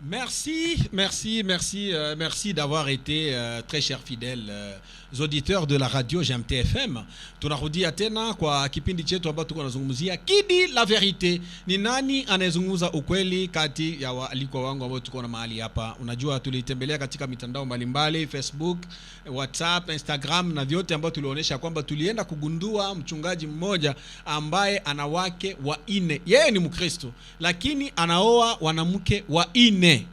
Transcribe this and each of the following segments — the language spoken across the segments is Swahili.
Merci d'avoir été très chers fidèles auditeurs de la radio GMTFM. Tunarudia tena kwa kipindi chetu ambacho tuko nazungumzia Kidi la Verite. Ni nani anayezungumza ukweli kati ya waalikwa wangu ambao tuko na mahali hapa. Unajua tulitembelea katika mitandao mbalimbali, Facebook, WhatsApp, Instagram na vyote ambao tulionyesha kwamba tulienda kugundua mchungaji mmoja ambaye ana wake wanne. Yeye ni Mkristo lakini anaoa wanamke wanne.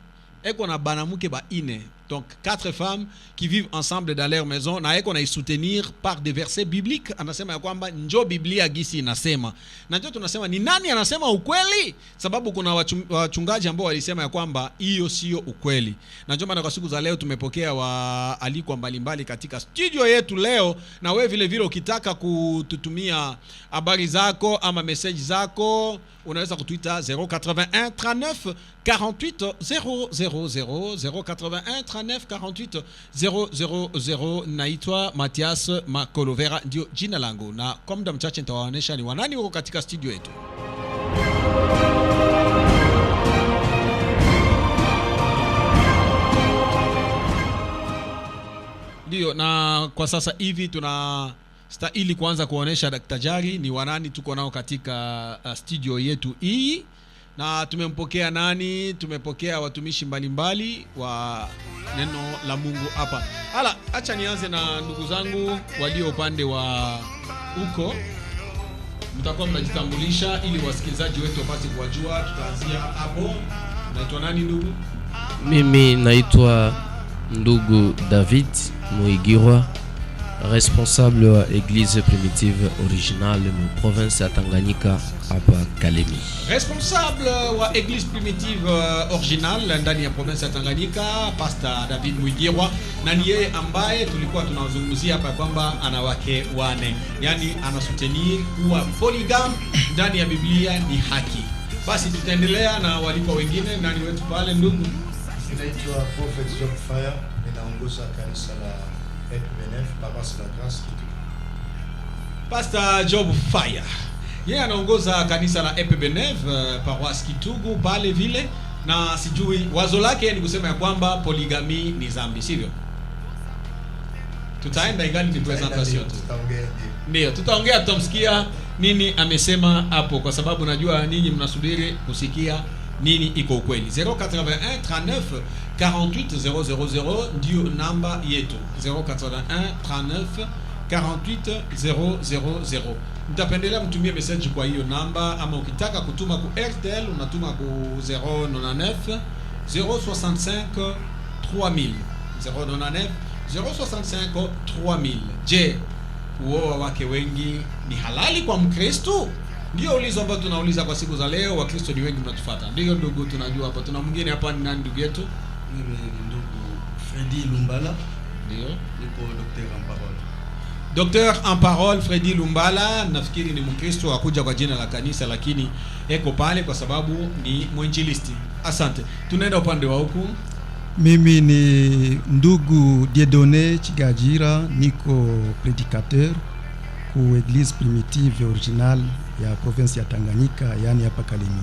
Eko na banamuke ba ine. Donc 4 femmes qui vivent ensemble dans leur maison na eko na isoutenir par des versets bibliques. Anasema ya kwamba njo Biblia gisi inasema. Na njo tunasema ni nani anasema ukweli? Sababu kuna wachungaji ambao walisema ya kwamba hiyo sio ukweli. Na njo maana kwa siku za leo tumepokea waalikwa mbalimbali katika studio yetu leo. Na wewe vile vile ukitaka kututumia habari zako ama message zako unaweza kutuita 081 39 48 000 081 39 48 000. Naitwa Mathias Makolovera ndio jina langu, na kwa muda mchache nitawaonesha ni wanani wako katika studio yetu. Ndio, na kwa sasa hivi tuna ili kuanza kuonesha daktari ni wanani tuko nao katika studio yetu hii. Na tumempokea nani? Tumepokea watumishi mbalimbali wa neno la Mungu hapa. Hala, acha nianze na ndugu zangu walio upande wa huko. Mtakuwa mnajitambulisha ili wasikilizaji wetu wapate kuwajua. Tutaanzia hapo. Naitwa nani ndugu? Mimi naitwa ndugu David Muigirwa, responsable wa Église primitive originale mu province ya Tanganyika hapa Kalemi. Responsable wa Église primitive originale ndani ya province ya Tanganyika, Pastor David Muigirwa, na ni yeye ambaye tulikuwa tunazungumzia hapa kwamba ana wake wane, yani anasoutenir kuwa polygamy ndani ya Biblia ni haki. Basi tutaendelea na walipo wengine. Nani wetu pale ndugu? Naitwa Prophet Job Fire, ninaongoza kanisa la EPBNF Paroisse la Grâce Kitugu. Pastor Job Fire, yeye anaongoza kanisa la EPBNF Paroisse Kitugu pale vile, na sijui wazo lake ni kusema ya kwamba polygamy ni dhambi, sivyo? Tutaenda ingali ni presentation tu. Ndio, tutaongea tutamsikia nini amesema hapo, kwa sababu najua ninyi mnasubiri kusikia nini iko ukweli. 081 39 48 000 ndio namba yetu. 081 39 48 000. Mtapendelea mtumie message kwa hiyo namba, ama ukitaka kutuma ku RTL unatuma ku 099 065 3000 099 065 3000. Je, kuoa wake wengi ni halali kwa Mkristo? Ndio ulizo ambao tunauliza kwa siku za leo. Wakristo ni wengi mnatufuata. Ndio ndugu, tunajua hapa tuna mwingine hapa. Ni nani ndugu yetu? Mimi ni ndugu Fredy Lumbala. Ndio, niko docteur en parole. Docteur en parole Fredy Lumbala. Nafikiri ni Mkristo akuja kwa jina la kanisa, lakini eko pale kwa sababu ni mwinjilisti. Asante. Tunaenda upande wa huku. Mimi ni ndugu Dieudonné Chigajira, niko prédicateur ku Église primitive originale ya province ya Tanganyika, yani hapa Kalemi.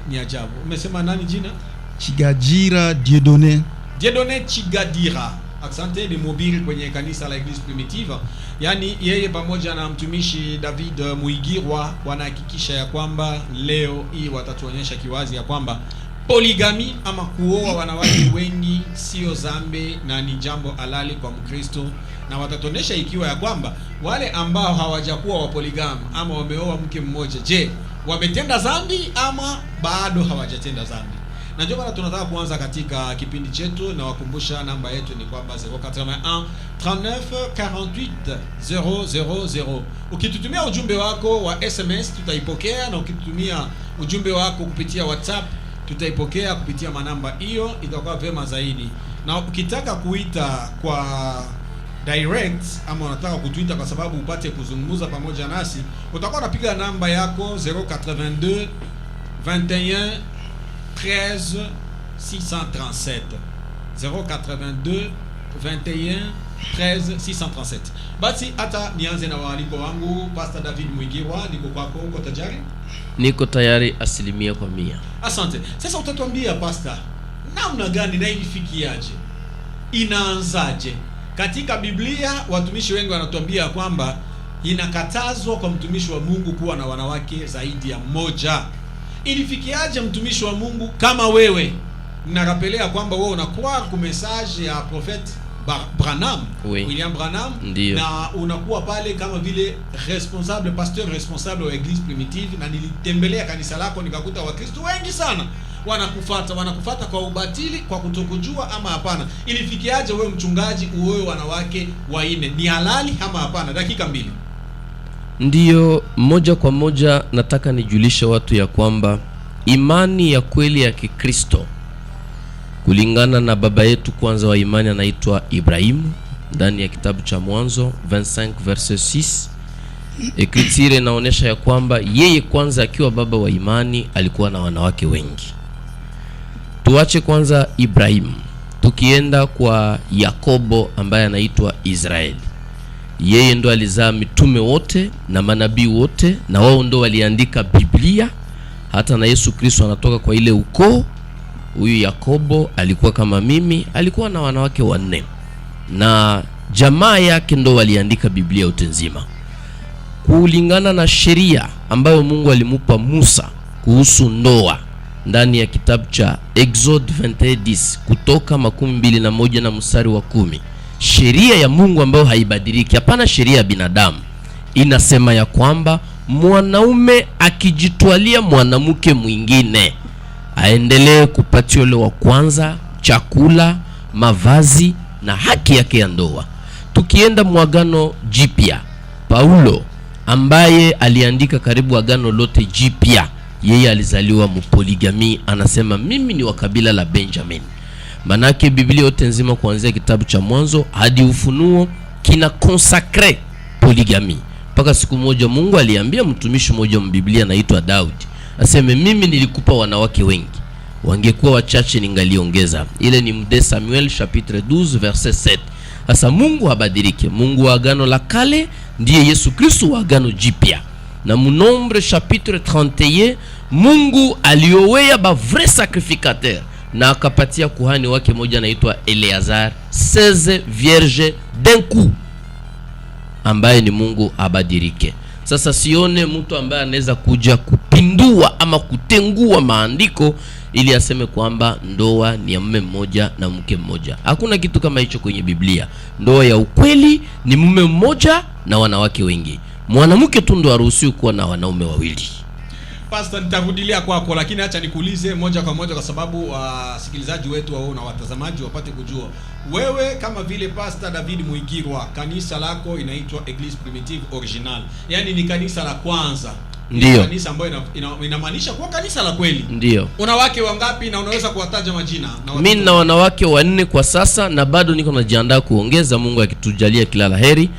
Ni ajabu. Umesema nani jina? Chigajira Dieudonné. Dieudonné Chigadira. Asante, ni mhubiri kwenye kanisa la Église primitive. Yani yeye pamoja na mtumishi David Muigirwa wanahakikisha ya kwamba leo hii watatuonyesha kiwazi ya kwamba polygamy ama kuoa wanawake wengi sio dhambi na ni jambo halali kwa Mkristo, na watatonesha ikiwa ya kwamba wale ambao hawajakuwa wa polygamy ama wameoa mke mmoja, je, wametenda dhambi ama bado hawajatenda dhambi? Na ndio maana tunataka kuanza katika kipindi chetu, na wakumbusha namba yetu ni kwamba 081 39 48 000. Ukitutumia ujumbe wako wa SMS tutaipokea, na ukitutumia ujumbe wako kupitia WhatsApp tutaipokea kupitia manamba hiyo, itakuwa vema zaidi. Na ukitaka kuita kwa direct ama unataka kutuita kwa sababu upate kuzungumza pamoja nasi, utakuwa unapiga namba yako 082 21 13 637 082 21 13 637. Basi hata nianze na waaliko wangu. Pastor David Muigirwa, niko kwako, uko tayari? Niko tayari 100%. Asante. Sasa utatuambia pastor, namna gani na ilifikiaje, inaanzaje? Katika Biblia watumishi wengi wanatuambia kwamba inakatazwa kwa mtumishi wa Mungu kuwa na wanawake zaidi ya mmoja. Ilifikiaje mtumishi wa Mungu kama wewe? Ninarapelea kwamba wewe unakuwa ku message ya Prophet Branham, oui. William Branham. Ndiyo. Na unakuwa pale kama vile responsable, pasteur responsable wa Eglise Primitive, na nilitembelea kanisa lako nikakuta Wakristo wengi sana wanakufuata kwa ubatili, kwa kutokujua ama hapana. Ilifikiaje wewe mchungaji uoe wanawake waine? Ni halali ama hapana? Dakika 2. Ndiyo, moja kwa moja nataka nijulishe watu ya kwamba imani ya kweli ya Kikristo kulingana na baba yetu kwanza wa imani anaitwa Ibrahimu, ndani ya kitabu cha Mwanzo 25 verse 6, Ekritire inaonyesha ya kwamba yeye kwanza akiwa baba wa imani alikuwa na wanawake wengi. Tuache kwanza Ibrahimu, tukienda kwa Yakobo ambaye anaitwa Israeli. Yeye ndo alizaa mitume wote na manabii wote, na wao ndo waliandika Biblia. Hata na Yesu Kristo anatoka kwa ile ukoo. Huyu Yakobo alikuwa kama mimi, alikuwa na wanawake 4, na jamaa yake ndo waliandika Biblia yote nzima. Kulingana na sheria ambayo Mungu alimupa Musa kuhusu ndoa ndani ya kitabu cha Exode 21:10, Kutoka 21 na mstari wa 10, sheria ya Mungu ambayo haibadiliki, hapana sheria ya binadamu, inasema ya kwamba mwanaume akijitwalia mwanamke mwingine aendelee kupatia yule wa kwanza chakula, mavazi na haki yake ya ndoa. Tukienda mwagano jipya, Paulo ambaye aliandika karibu agano lote jipya, yeye alizaliwa mupoligami, anasema mimi ni wa kabila la Benjamin. Manake Biblia yote nzima kuanzia kitabu cha Mwanzo hadi Ufunuo kina consacre poligami. Paka siku moja Mungu aliambia mtumishi mmoja wa Biblia anaitwa Daudi, aseme mimi nilikupa wanawake wengi, wangekuwa wachache ningaliongeza. Ile ni Mde Samuel chapitre 12 verset 7. Sasa Mungu habadilike. Mungu wa agano la kale ndiye Yesu Kristo wa agano jipya. Na Nombre chapitre 31, Mungu aliowea ba vrai sacrificateur na akapatia kuhani wake moja anaitwa Eleazar 16 vierge d'un coup, ambaye ni Mungu abadilike. Sasa sione mtu ambaye anaweza kuja kupindua ama kutengua maandiko ili aseme kwamba ndoa ni ya mume mmoja na mke mmoja. Hakuna kitu kama hicho kwenye Biblia. Ndoa ya ukweli ni mume mmoja na wanawake wengi. Mwanamke tu ndo haruhusiwi kuwa na wanaume wawili. Pastor, nitarudilia kwako, lakini acha nikuulize moja kwa moja kwa sababu wasikilizaji wetu wao na watazamaji wapate kujua. Wewe kama vile Pastor David Muigirwa, kanisa lako inaitwa Eglise Primitive Original. Yaani ni kanisa la kwanza. Ndiyo. Kanisa ambayo inamaanisha kuwa kanisa la kweli. Ndiyo. Una wake wangapi na unaweza kuwataja majina? Mimi na wanawake 4 kwa sasa na bado niko najiandaa kuongeza, Mungu akitujalia kila laheri.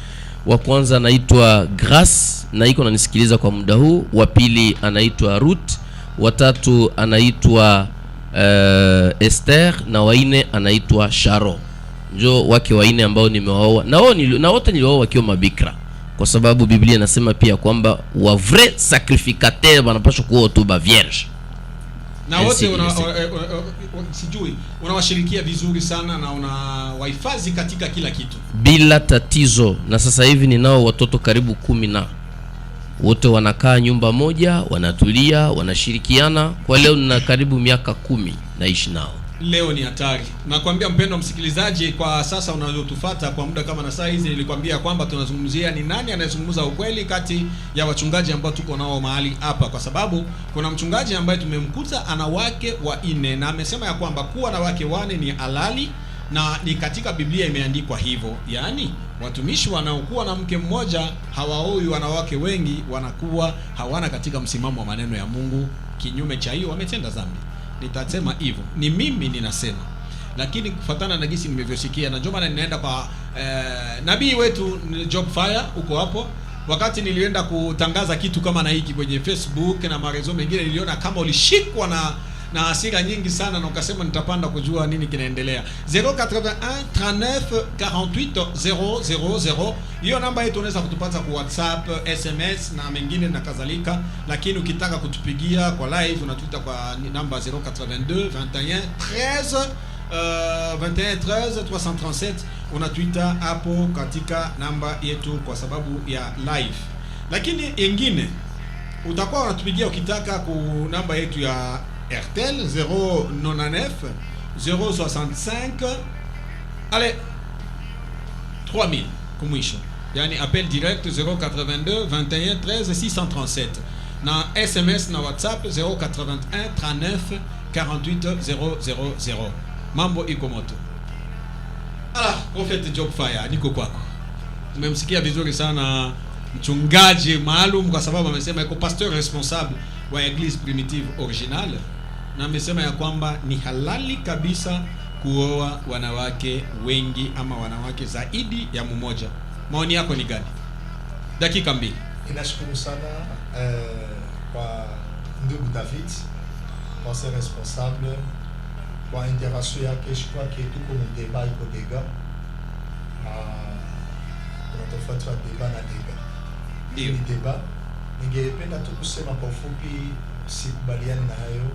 Wa kwanza anaitwa Grace na iko nanisikiliza kwa muda huu. Wa pili anaitwa Ruth, wa tatu anaitwa Esther, na wa 4 anaitwa Sharon. Njo wake wa 4 ambao nimewaoa. Na wote nilioa wakiwa mabikira. Kwa sababu Biblia inasema pia kwamba wa vrai sacrificateur wanapaswa kuwa tu ba vierge. Na wote sijui unawashirikia vizuri sana na unawahifadhi katika kila kitu bila tatizo. Na sasa hivi ninao watoto karibu 10 na wote wanakaa nyumba moja, wanatulia, wanashirikiana. Kwa leo nina karibu miaka 10 naishi nao. Leo ni hatari. Nakwambia mpendwa msikilizaji, kwa sasa unazotufuata kwa muda kama na saa hizi, nilikwambia kwamba tunazungumzia ni nani anayezungumza ukweli kati ya wachungaji ambao tuko nao mahali hapa, kwa sababu kuna mchungaji ambaye tumemkuta ana wake 4 na amesema ya kwamba kuwa na wake 4 ni halali na ni katika Biblia imeandikwa hivyo. Yaani watumishi wanaokuwa na mke mmoja hawaoi wanawake wengi, wanakuwa hawana katika msimamo wa maneno ya Mungu. Kinyume cha hiyo wametenda dhambi. Nitasema hivyo, ni mimi ninasema, lakini kufuatana na gisi nimevyosikia, na njoma ninaenda kwa nabii wetu Job Fire uko hapo. Wakati nilienda kutangaza kitu kama na hiki kwenye Facebook na marezo mengine, niliona kama ulishikwa na hasira nyingi sana na ukasema nitapanda kujua nini kinaendelea. 081 39 48 000. Hiyo namba yetu unaweza kutupata kwa WhatsApp, SMS na mengine na kadhalika, lakini ukitaka kutupigia kwa live unatuita kwa namba 082 21 13 21 13 337. Unatuita hapo katika namba yetu kwa sababu ya live. Lakini ingine utakuwa unatupigia ukitaka ku namba yetu ya RTL 099 065 allez 3000 kumwisho, yani appel direct 082 21 13 637 na SMS na WhatsApp 081 39 48 000. Mambo iko moto. Prophet Job Fire, niko kwako. Umemsikia vizuri sana mchungaji maalum kwa sababu amesema yuko pasteur responsable wa Eglise Primitive Originale, na amesema ya kwamba ni halali kabisa kuoa wanawake wengi ama wanawake zaidi ya mmoja. Maoni yako ni gani? Dakika 2. Ninashukuru sana kwa ndugu David, pasteur responsable kwa intervention yake. Je crois que tuko mu débat iko dega kuna tofauti wa débat na dega. Ndio débat. Ningependa tu kusema kwa ufupi, sikubaliani na hayo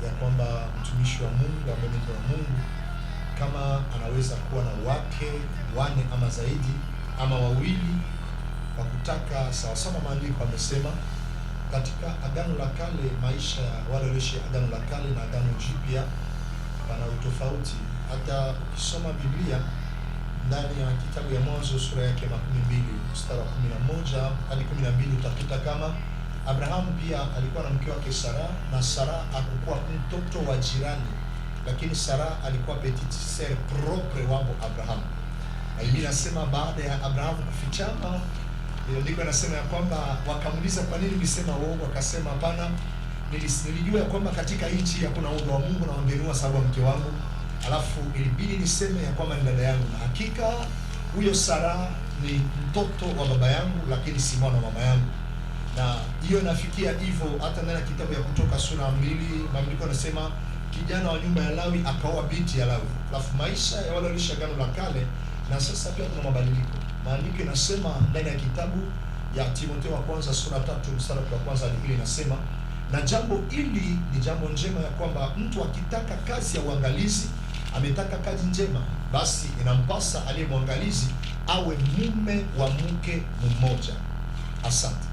ya kwamba mtumishi wa Mungu ambaye ni wa Mungu kama anaweza kuwa na wake wane ama zaidi ama wawili kwa kutaka sawa sawa. Maandiko amesema katika Agano la Kale, maisha ya wale walioishi Agano la Kale na Agano Jipya pana utofauti. Hata ukisoma Biblia ndani ya kitabu ya Mwanzo sura yake 12 mstari wa 11 hadi 12 utakuta kama Abrahamu pia alikuwa na mke wake Sara, na Sara hakukuwa mtoto wa jirani, lakini Sara alikuwa petite sœur propre wa Abrahamu. Na Biblia inasema baada ya Abrahamu kufichama, ndiko inasema ya kwamba wakamuuliza kwa nini ulisema uongo? Akasema hapana, nilijua ya kwamba katika nchi hakuna uoga wa Mungu na wangenua sababu mke wangu, alafu ilibidi niseme ya kwamba ni dada yangu, na hakika huyo Sara ni mtoto wa baba yangu, lakini si mwana wa mama yangu. Na hiyo inafikia hivyo hata ndani ya kitabu ya Kutoka sura 2, Biblia inasema kijana wa nyumba ya Lawi akaoa binti ya Lawi. Alafu maisha ya wale walisha Agano la Kale na sasa pia kuna mabadiliko. Maandiko inasema ndani ya kitabu ya Timotheo wa kwanza sura 3 mstari wa kwanza hadi 2 inasema, na jambo hili ni jambo njema ya kwamba mtu akitaka kazi ya uangalizi ametaka kazi njema, basi inampasa aliye mwangalizi awe mume wa mke mmoja. Asante.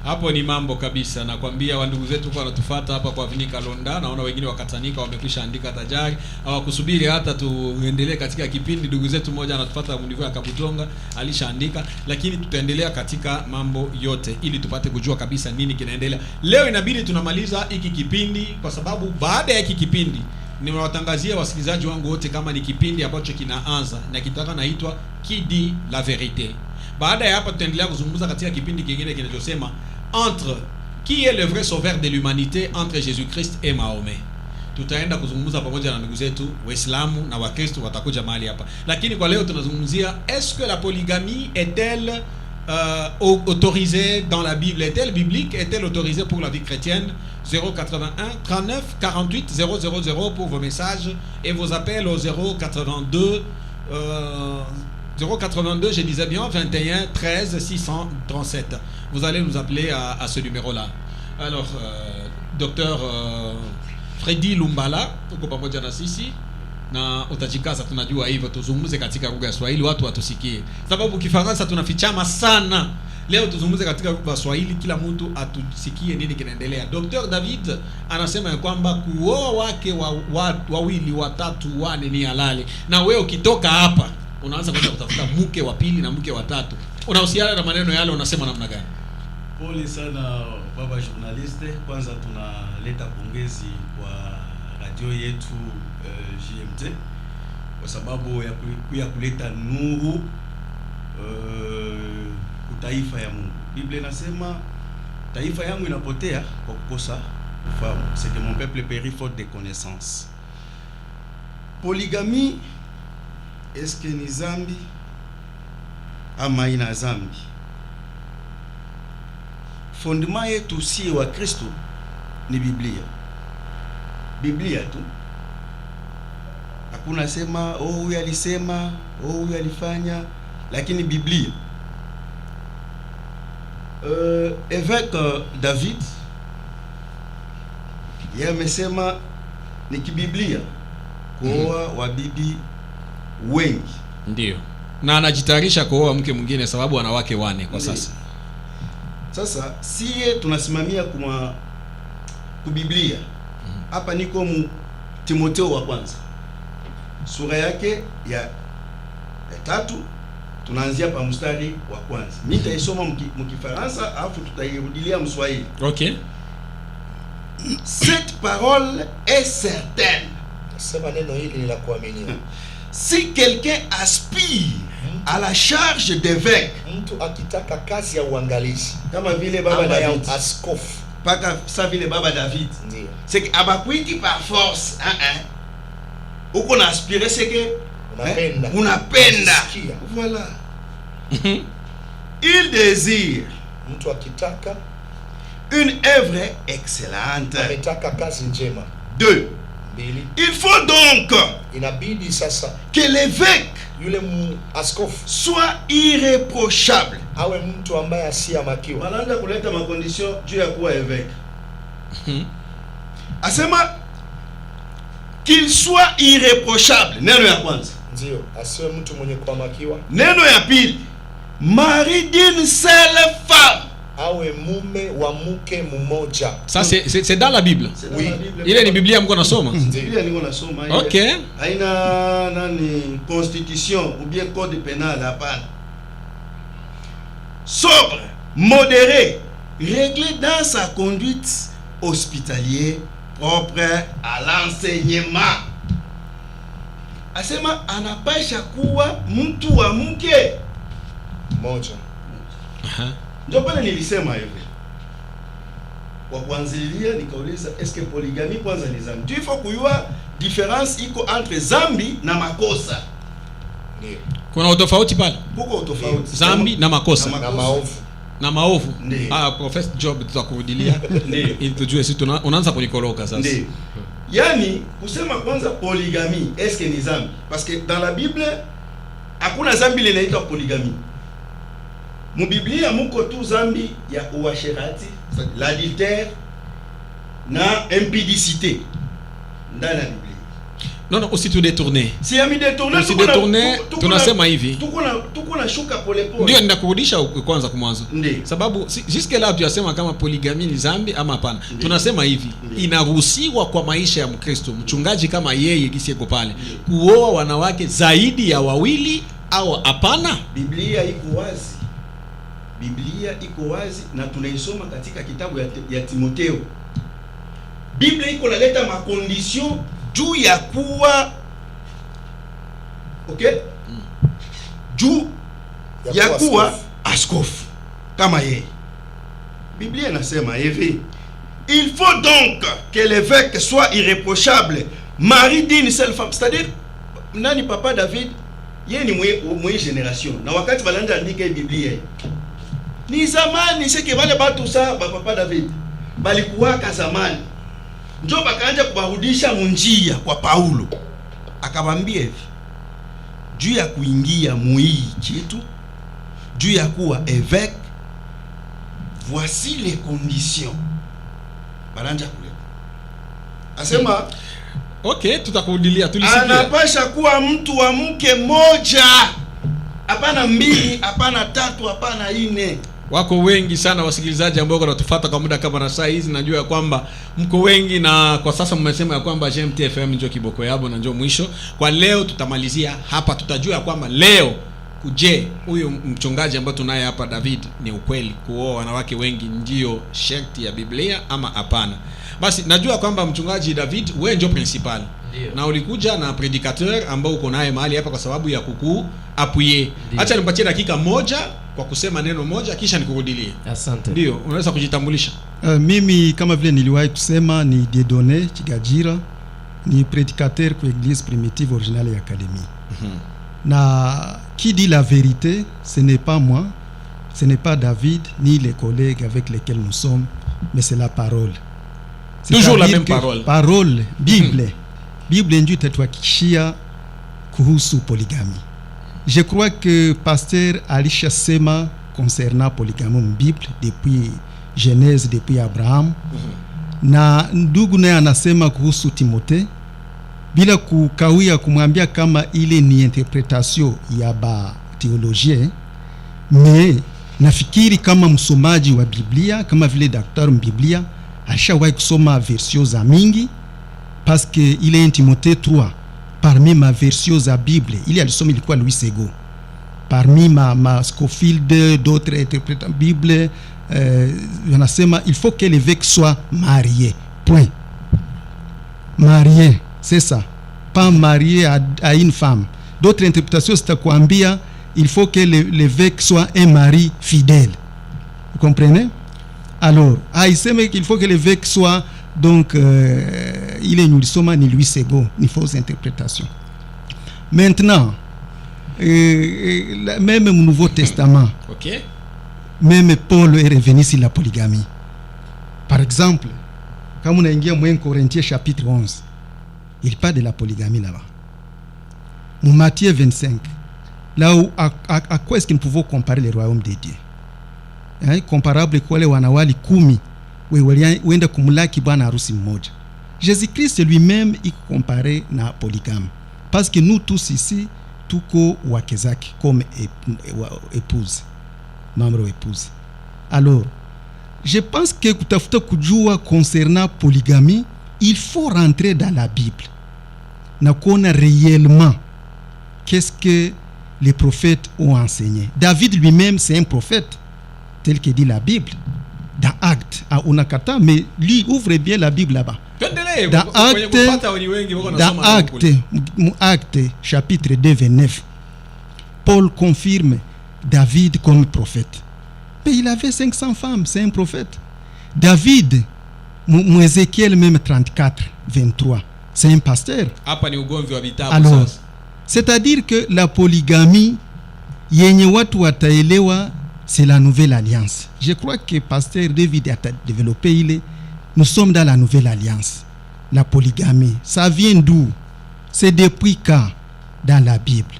Hapo ni mambo kabisa. Nakwambia wandugu zetu kwa wanatufuata hapa kwa Vinika Londa, naona wengine wakatanika wamekwisha andika tajari, hawakusubiri hata tuendelee katika kipindi. Ndugu zetu mmoja anatufuata mnivu ya Kabutonga alishaandika, lakini tutaendelea katika mambo yote ili tupate kujua kabisa nini kinaendelea. Leo inabidi tunamaliza hiki kipindi kwa sababu baada ya hiki kipindi nimewatangazia wasikilizaji wangu wote kama ni kipindi ambacho kinaanza na kitaka naitwa Qui dit la vérité. Baada ya hapa tutaendelea kuzungumza katika kipindi kingine kinachosema entre qui est le vrai sauveur de l'humanité entre Jésus-Christ et Mahomet. Tutaenda kuzungumza pamoja na ndugu zetu Waislamu na Wakristo watakuja mahali hapa. Lakini kwa leo tunazungumzia est-ce que la polygamie est-elle autorisée dans la Bible? Est-elle biblique? Est-elle autorisée pour la vie chrétienne? 081 39 48 000 pour vos messages et vos appels au 082 082, je disais bien, 21 13 637. Vous allez nous appeler à ce numéro-là. Alors, docteur Fredi Lumbala, tuko pamoja na sisi na utajikaza, tunajua hivyo tuzungumze katika lugha ya Swahili watu watusikie, sababu Kifaransa tunafichama sana. Leo tuzungumze katika lugha ya Swahili, kila mtu atusikie nini kinaendelea. Dr. David anasema ya kwamba kuoa wake wawili, watatu, wane ni halali, na wewe ukitoka hapa unaanza kwenda kutafuta mke wa pili na mke wa tatu. Unahusiana na maneno yale, unasema namna gani? Pole sana baba journaliste. Kwanza tunaleta pongezi kwa radio yetu GMT kwa sababu ya kuleta nuru taifa ya Mungu. Biblia inasema taifa yangu inapotea kwa kukosa ufahamu. C'est que mon peuple périt faute de connaissance. Polygamie, est-ce que ni zambi ama ina zambi? Fondement yetu si wa Kristo ni Biblia. Biblia tu. Hakuna sema huyu alisema, huyu alifanya, lakini Biblia. Évêque David yeye amesema ni kibiblia kuoa wabibi wengi. Ndio. Na anajitayarisha kuoa mke mwingine sababu ana wake 4 kwa sasa. Sasa sie tunasimamia kwa Biblia. Hapa niko mu Timotheo wa kwanza. Sura yake ya 3 tunaanzia pa mstari wa kwanza. Mimi nitaisoma mkifaransa alafu tutairudilia mswahili. OK. Cette parole est certaine. Sema neno hili ni la kuaminiwa. Si quelqu'un aspire à la charge d'évêque, Mtu akitaka kazi ya uangalizi kama vile baba ama ya David, askofu, paka sa vile baba David, ndio c'est que abakuiti par force, uko na aspirer, c'est que unapenda, unapenda. unasikia. Voilà. Il désire Mtu akitaka, une œuvre excellente. ametaka kazi njema. 2. 2, Il faut donc inabidi sasa que l'évêque yule askofu soit irréprochable. awe mtu ambaye asiamakiwa. Wanaanza kuleta makondition juu ya kuwa évêque. Asema qu'il soit irréprochable. Neno ya kwanza. Ndio, asiwe mtu mwenye kuamakiwa. Neno ya pili, mari d'une seule femme. Awe mume wa mke mmoja. Ça c'est dans la Bible. C'est dans Oui. la Bible. Ile ni Biblia mko nasoma? Biblia niko nasoma. OK. Haina nani constitution ou bien code pénal, hapana. Sobre, modéré, réglé dans sa conduite hospitalière, propre à l'enseignement. Asema anapasha kuwa mtu wa mke Moja. ndio pale nilisema hivi. Kwa kuanzilia nikauliza eske polygamy kwanza ni zambi? Tu faut kujua difference iko entre zambi na makosa. Ndio. Kuna utofauti pale? Kuko tofauti. Zambi na makosa. Na maovu. Na maovu. Ndio. Professor Job tutakurudilia. Ndio. Ili tujue sisi unaanza kunikoroka sasa. Ndio. Yani kusema kwanza polygamy eske ni zambi? Parce que dans la Bible hakuna zambi linaitwa polygamy. Mu Biblia muko tu zambi ya uasherati, l'adultère na impudicité ndani ya Biblia. Non, usitudetourne. Si ami détourner, Usidetourne, tunasema hivi. Tuko na shuka pole pole. Ndio ninakurudisha kwanza kwa mwanzo. Ndio. Sababu jusque là tuyasema kama polygamy ni zambi ama hapana. Ndio. Tunasema hivi, Ndio. inaruhusiwa kwa maisha ya Mkristo, mchungaji kama yeye gisi yako pale, kuoa wanawake zaidi ya wawili au hapana? Biblia iko wazi. Biblia iko wazi na tunaisoma katika kitabu ya Timotheo. Biblia iko naleta makondisyon juu ya kuwa juu ya kuwa askofu kama yeye. Biblia inasema hivi, il faut donc que l'évêque soit irréprochable, mari d'une seule femme. C'est-à-dire nani papa David yeye ni mwe generation na wakati balanda andika Biblia ni zamani, sike wale batu sa papa David balikuwaka zamani, njo bakaanja kubarudisha munjia kwa Paulo, akabambia hivi juu ya kuingia muii chetu, juu ya kuwa évêque, voici les conditions. Balanja kule asema OK, tutakurudilia, tulisikia. Anapasha kuwa mtu wa mke moja, hapana mbili, hapana tatu, hapana ine. Wako wengi sana wasikilizaji ambao wanatufuata kwa muda kama na saa hizi, najua ya kwamba mko wengi, na kwa sasa mmesema ya kwamba GMT FM ndio kiboko yabo na ndio mwisho. Kwa leo tutamalizia hapa, tutajua ya kwamba leo kuje huyu mchungaji ambaye tunaye hapa David, ni ukweli kuoa wanawake wengi ndio sharti ya Biblia ama hapana? Basi najua kwamba mchungaji David wewe ndio principal. Ndio. Na ulikuja na predicateur ambao uko naye mahali hapa kwa sababu ya appuyer. Acha nipatie dakika moja kwa kusema neno moja kisha nikurudilie. Asante. Ndio, unaweza kujitambulisha? Mimi kama vile niliwahi kusema ni Dieudonné Chigajira, ni prédicateur kwa Église primitive originale ya Académie. Na qui dit la vérité, ce n'est pas moi, ce n'est pas David ni les collègues avec lesquels nous sommes, mais c'est la parole. Toujours la même parole. Parole, Bible. Bible ndio itatuhakikishia kuhusu polygamy. Je crois que pasteur Alisha sema concernant polygamy en Bible depuis Genèse, depuis Abraham. Na ndugu naye anasema kuhusu Timote bila kukawia kumwambia kama ile ni interpretation ya ba theologien, mais nafikiri kama msomaji wa Biblia, kama vile daktari mbiblia alishawahi kusoma version za mingi, parce que ile en Timote 3 parmi ma version za Bible ile alisoma ilikuwa Louis Sego, parmi ma Scofield, d'autres interprètes Bible wanasema il faut que l'évêque soit marié, point. Marié, c'est ça, pas marié à une femme. D'autres interprétations zitakwambia il faut que l'évêque soit un mari fidèle. Vous comprenez? Alors, aiseme qu'il faut que l'évêque soit donc il est nulisoma ni Louis Sego, ni fausse interprétation. Maintenant, même au Nouveau Testament, OK, même Paul est revenu sur la polygamie. Par exemple, quand on a ingia dans 1 Corinthiens chapitre 11, il parle de la polygamie là-bas. Dans Matthieu 25, là où à quoi est-ce que nous pouvons comparer le royaume de Dieu? Comparable kwa wale wanawali 10 wenda kumlaki bwana harusi mmoja. Jésus-Christ lui-même il comparé na polygame, parce que nous tous ici tuko wake zake comme épouse, membre ou épouse. Alors je pense que kutafuta kujua concernant polygamie, il faut rentrer dans la Bible na kuona réellement qu'est-ce que les prophètes ont enseigné. David lui-même c'est un prophète, tel que dit la Bible dans Actes. On a kata, mais lui ouvre bien la Bible là-bas. Dans Actes chapitre 2 29, Paul confirme David comme prophète. Mais il avait 500 femmes, c'est un prophète. David, Ézéchiel même 34 23, c'est un pasteur. Alors, c'est-à-dire que la polygamie yenye watu wataelewa, c'est la nouvelle alliance. Je crois que pasteur David a développé nous sommes dans la nouvelle alliance. La polygamie, ça vient d'où? C'est depuis quand dans la Bible?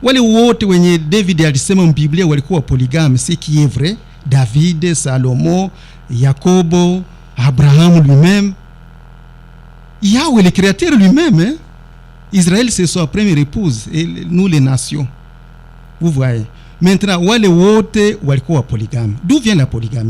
Wale wote wenye David alisema Biblia walikuwa polygame, ce qui est vrai. David, Salomon, Jacobo, Abraham lui-même, Yahweh le créateur lui-même, hein? Israël c'est sa première épouse et nous les nations. Vous voyez. Maintenant wale wote walikuwa polygame. D'où vient la polygamie?